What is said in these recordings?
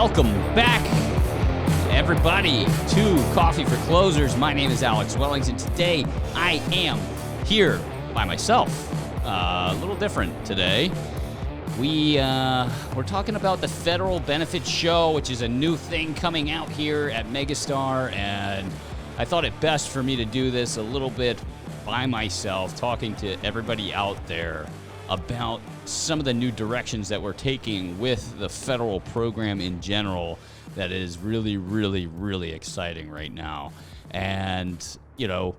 welcome back, everybody, to Coffee for Closers. My name is Alex Wellings, and today I am here by myself. A little different today. We're talking about the Federal Benefits Show, which is a new thing coming out here at Megastar, and I thought it best for me to do this a little bit by myself, talking to everybody out there about some of the new directions that we're taking with the federal program in general that is really, really, really exciting right now. And, you know,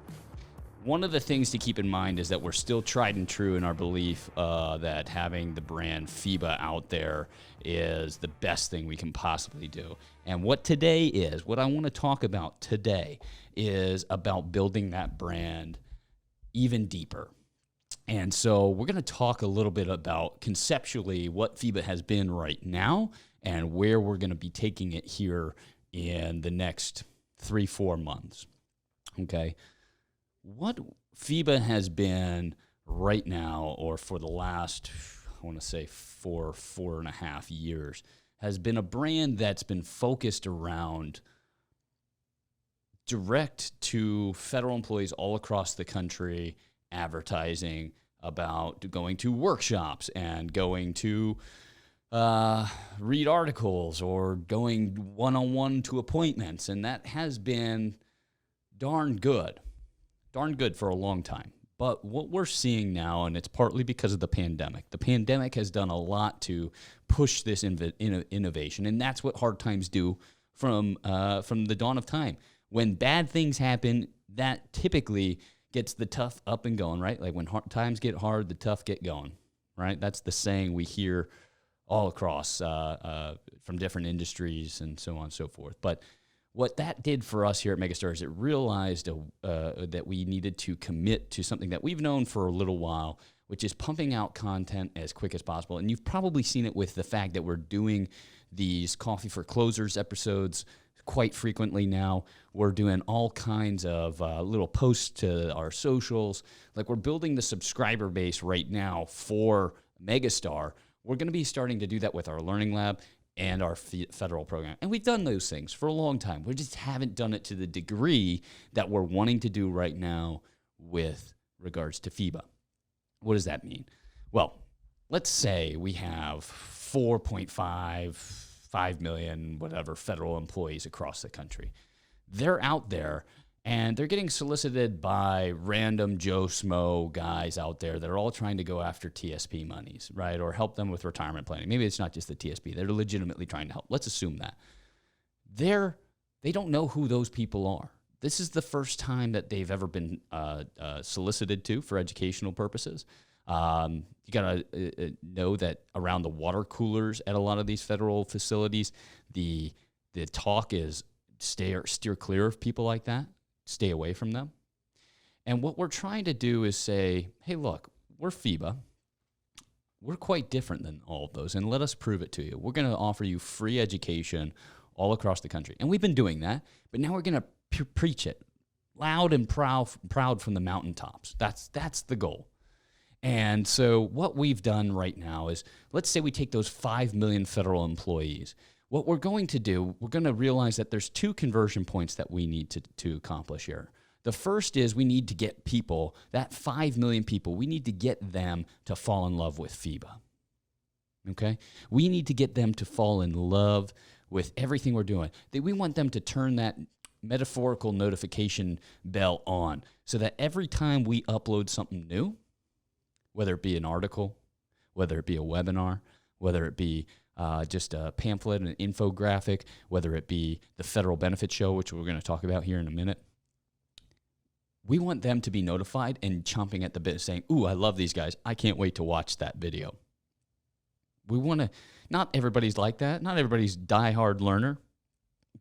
one of the things to keep in mind is that we're still tried and true in our belief that having the brand FIBA out there is the best thing we can possibly do. And what I want to talk about today is about building that brand even deeper. And so we're going to talk a little bit about conceptually what FIBA has been right now and where we're going to be taking it here in the next 3-4 months. Okay. What FIBA has been right now, or for the last, I want to say 4.5 years, has been a brand that's been focused around direct to federal employees all across the country, advertising about going to workshops and going to read articles or going one-on-one to appointments. And that has been darn good for a long time. But what we're seeing now, and it's partly because of the pandemic has done a lot to push this innovation. And that's what hard times do from the dawn of time. When bad things happen, that typically gets the tough up and going, right? Like when times get hard, the tough get going, right? That's the saying we hear all across from different industries and so on and so forth. But what that did for us here at Megastar is it realized that we needed to commit to something that we've known for a little while, which is pumping out content as quick as possible. And you've probably seen it with the fact that we're doing these Coffee for Closers episodes quite frequently now. We're doing all kinds of little posts to our socials. Like, we're building the subscriber base right now for Megastar. We're going to be starting to do that with our Learning Lab and our federal program. And we've done those things for a long time. We just haven't done it to the degree that we're wanting to do right now with regards to FIBA. What does that mean? Well, let's say we have 5 million, whatever, federal employees across the country. They're out there, and they're getting solicited by random Joe Smo guys out there that are all trying to go after TSP monies, right, or help them with retirement planning. Maybe it's not just the TSP. They're legitimately trying to help. Let's assume that. They don't know who those people are. This is the first time that they've ever been solicited to for educational purposes. You got to know that around the water coolers at a lot of these federal facilities, the talk is steer clear of people like that. Stay away from them. And what we're trying to do is say, hey, look, we're FIBA. We're quite different than all of those, and let us prove it to you. We're going to offer you free education all across the country. And we've been doing that, but now we're going to preach it loud and proud from the mountaintops. That's the goal. And so what we've done right now is, let's say we take those 5 million federal employees. What we're going to do, we're going to realize that there's 2 conversion points that we need to accomplish here. The first is we need to get people, that 5 million people, we need to get them to fall in love with FIBA. Okay? We need to get them to fall in love with everything we're doing. We want them to turn that metaphorical notification bell on so that every time we upload something new, whether it be an article, whether it be a webinar, whether it be just a pamphlet, an infographic, whether it be the Federal Benefits Show, which we're going to talk about here in a minute, we want them to be notified and chomping at the bit saying, ooh, I love these guys. I can't wait to watch that video. We want to, not everybody's like that. Not everybody's diehard learner,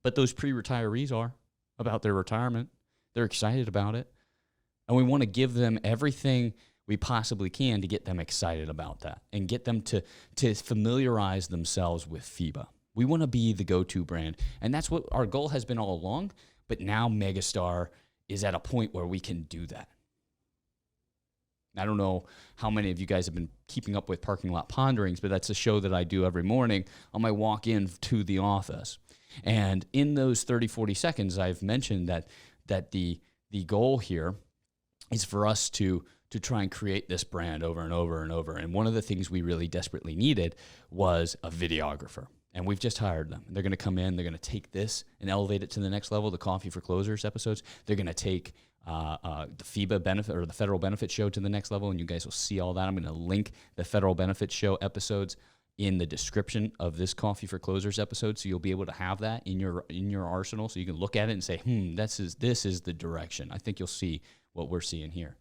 but those pre-retirees are about their retirement. They're excited about it. And we want to give them everything we possibly can to get them excited about that and get them to familiarize themselves with FIBA. We want to be the go-to brand. And that's what our goal has been all along. But now Megastar is at a point where we can do that. I don't know how many of you guys have been keeping up with Parking Lot Ponderings, but that's a show that I do every morning on my walk in to the office. And in those 30, 40 seconds, I've mentioned that the goal here is for us to try and create this brand over and over and over. And one of the things we really desperately needed was a videographer. And we've just hired them. They're going to come in. They're going to take this and elevate it to the next level, the Coffee for Closers episodes. They're going to take the FEBA benefit or the Federal Benefit Show to the next level, and you guys will see all that. I'm going to link the Federal Benefit Show episodes in the description of this Coffee for Closers episode, so you'll be able to have that in your arsenal, so you can look at it and say, this is the direction. I think you'll see what we're seeing here.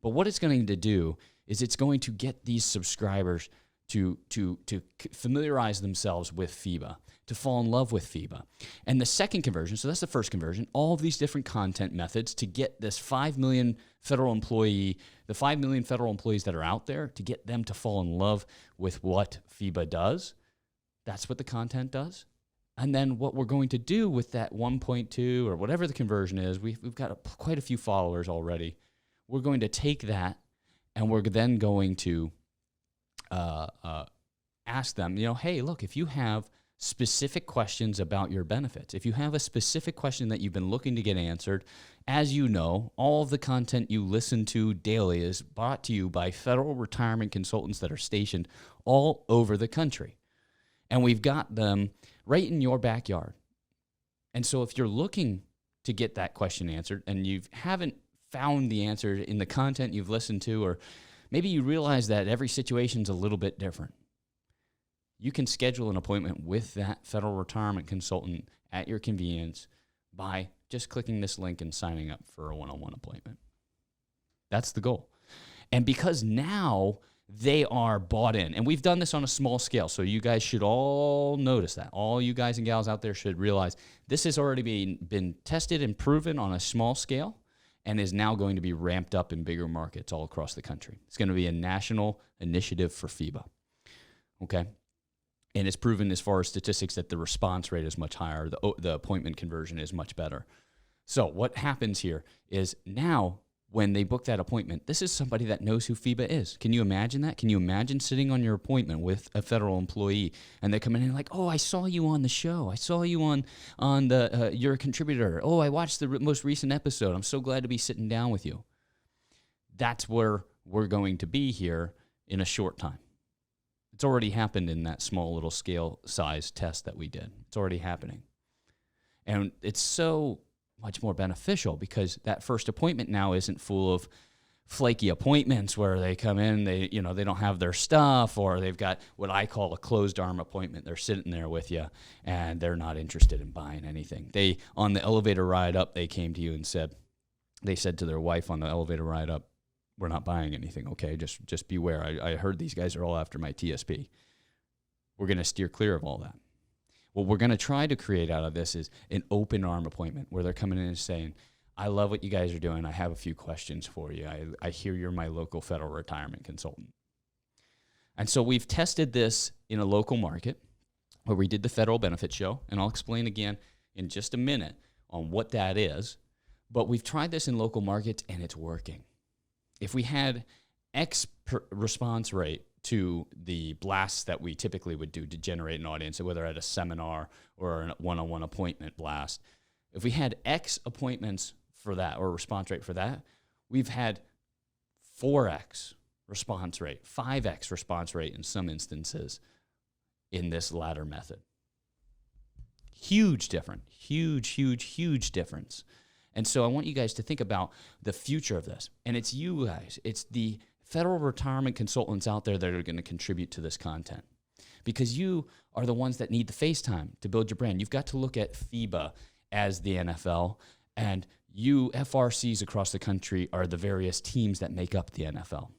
But what it's going to do is it's going to get these subscribers to familiarize themselves with FEBA, to fall in love with FEBA. And the second conversion, so that's the first conversion, all of these different content methods to get this 5 million federal employees that are out there, to get them to fall in love with what FEBA does. That's what the content does. And then what we're going to do with that 1.2 or whatever the conversion is, we've got quite a few followers already. We're going to take that and we're then going to ask them, hey, look, if you have specific questions about your benefits, if you have a specific question that you've been looking to get answered, as you know, all of the content you listen to daily is brought to you by federal retirement consultants that are stationed all over the country. And we've got them right in your backyard. And so if you're looking to get that question answered and you haven't found the answer in the content you've listened to, or maybe you realize that every situation's a little bit different, you can schedule an appointment with that federal retirement consultant at your convenience by just clicking this link and signing up for a one-on-one appointment. That's the goal. And because now they are bought in, and we've done this on a small scale, so you guys should all notice that. All you guys and gals out there should realize this has already been tested and proven on a small scale and is now going to be ramped up in bigger markets all across the country. It's going to be a national initiative for FEBA, okay? And it's proven as far as statistics that the response rate is much higher, the appointment conversion is much better. So what happens here is now when they book that appointment, this is somebody that knows who FEBA is. Can you imagine that? Can you imagine sitting on your appointment with a federal employee and they come in and like, oh, I saw you on the show. I saw you on the, you're a contributor. Oh, I watched the most recent episode. I'm so glad to be sitting down with you. That's where we're going to be here in a short time. It's already happened in that small little scale size test that we did. It's already happening. And it's so much more beneficial because that first appointment now isn't full of flaky appointments where they come in, they don't have their stuff, or they've got what I call a closed arm appointment. They're sitting there with you and they're not interested in buying anything. They, on the elevator ride up, they came to you and said to their wife on the elevator ride up, we're not buying anything, okay? Just beware. I heard these guys are all after my TSP. We're going to steer clear of all that. What we're going to try to create out of this is an open arm appointment where they're coming in and saying, I love what you guys are doing. I have a few questions for you. I hear you're my local federal retirement consultant. And so we've tested this in a local market where we did the Federal Benefit Show, and I'll explain again in just a minute on what that is. But we've tried this in local markets, and it's working. If we had X response rate to the blasts that we typically would do to generate an audience, whether at a seminar or a one-on-one appointment blast, if we had X appointments for that or response rate for that, we've had 4X response rate, 5X response rate in some instances in this latter method. Huge difference, huge difference. And so I want you guys to think about the future of this. And it's you guys. It's the federal retirement consultants out there that are going to contribute to this content. Because you are the ones that need the face time to build your brand. You've got to look at FEBA as the NFL, and you FRCs across the country are the various teams that make up the NFL.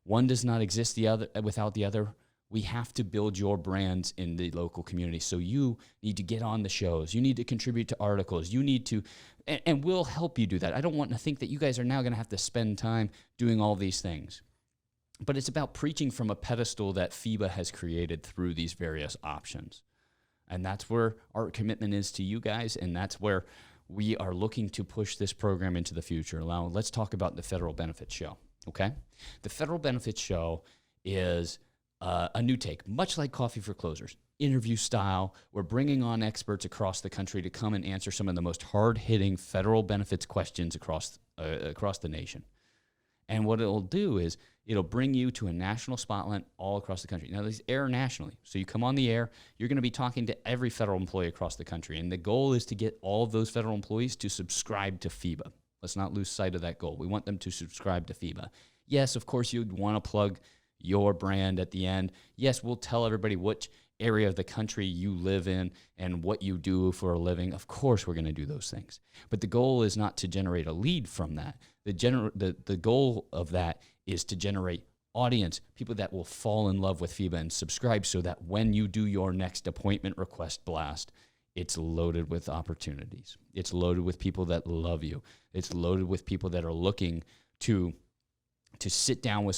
One does not exist without the other. We have to build your brands in the local community. So you need to get on the shows. You need to contribute to articles. You need to, and we'll help you do that. I don't want to think that you guys are now going to have to spend time doing all these things. But it's about preaching from a pedestal that FEBA has created through these various options. And that's where our commitment is to you guys, and that's where we are looking to push this program into the future. Now, let's talk about the Federal Benefit Show. okay? The Federal Benefits Show is a new take, much like Coffee for Closers, interview style. We're bringing on experts across the country to come and answer some of the most hard-hitting federal benefits questions across the nation. And what it'll do is it'll bring you to a national spotlight all across the country. Now, these air nationally. So you come on the air, you're going to be talking to every federal employee across the country. And the goal is to get all of those federal employees to subscribe to FEBA. Let's not lose sight of that goal. We want them to subscribe to FEBA. Yes, of course, you'd want to plug your brand at the end. Yes, we'll tell everybody which area of the country you live in and what you do for a living. Of course, we're going to do those things. But the goal is not to generate a lead from that. The goal of that is to generate audience, people that will fall in love with FEBA and subscribe so that when you do your next appointment request blast, it's loaded with opportunities. It's loaded with people that love you. It's loaded with people that are looking to sit down with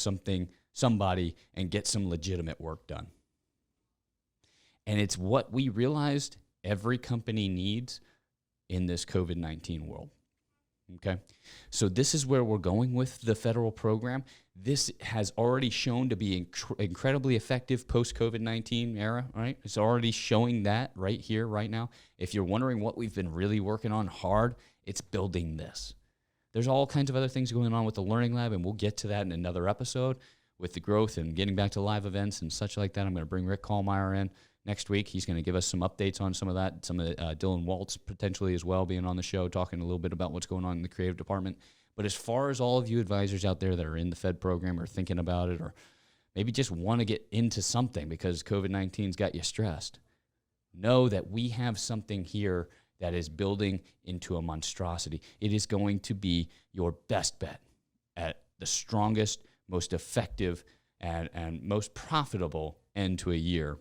somebody and get some legitimate work done. And it's what we realized every company needs in this COVID-19 world. Okay? So this is where we're going with the federal program. This has already shown to be incredibly effective post-COVID-19 era, right? It's already showing that right here, right now. If you're wondering what we've been really working on hard, it's building this. There's all kinds of other things going on with the Learning Lab, and we'll get to that in another episode with the growth and getting back to live events and such like that. I'm going to bring Rick Kallmeyer in next week. He's going to give us some updates on some of that, some of the, Dylan Waltz potentially as well being on the show, talking a little bit about what's going on in the creative department. But as far as all of you advisors out there that are in the Fed program or thinking about it or maybe just want to get into something because COVID-19's got you stressed, know that we have something here that is building into a monstrosity. It is going to be your best bet at the strongest, most effective, and most profitable end to a year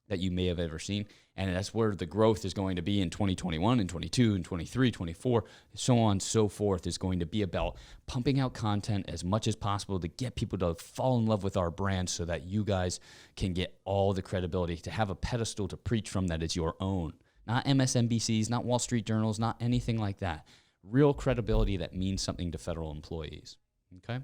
that you may have ever seen. And that's where the growth is going to be in 2021 and 22 and 23, 24, so on and so forth, is going to be about pumping out content as much as possible to get people to fall in love with our brand so that you guys can get all the credibility, to have a pedestal to preach from that is your own. Not MSNBC's, not Wall Street Journals, not anything like that. Real credibility that means something to federal employees. Okay?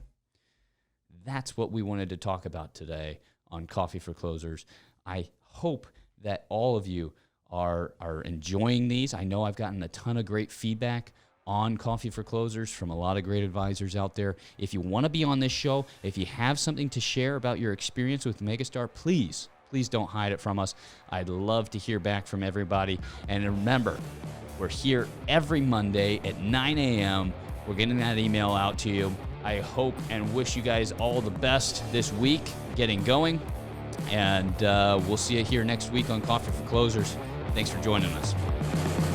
That's what we wanted to talk about today on Coffee for Closers. I hope that all of you are enjoying these. I know I've gotten a ton of great feedback on Coffee for Closers from a lot of great advisors out there. If you want to be on this show, if you have something to share about your experience with Megastar, please don't hide it from us. I'd love to hear back from everybody. And remember, we're here every Monday at 9 a.m. We're getting that email out to you. I hope and wish you guys all the best this week getting going. And we'll see you here next week on Coffee for Closers. Thanks for joining us.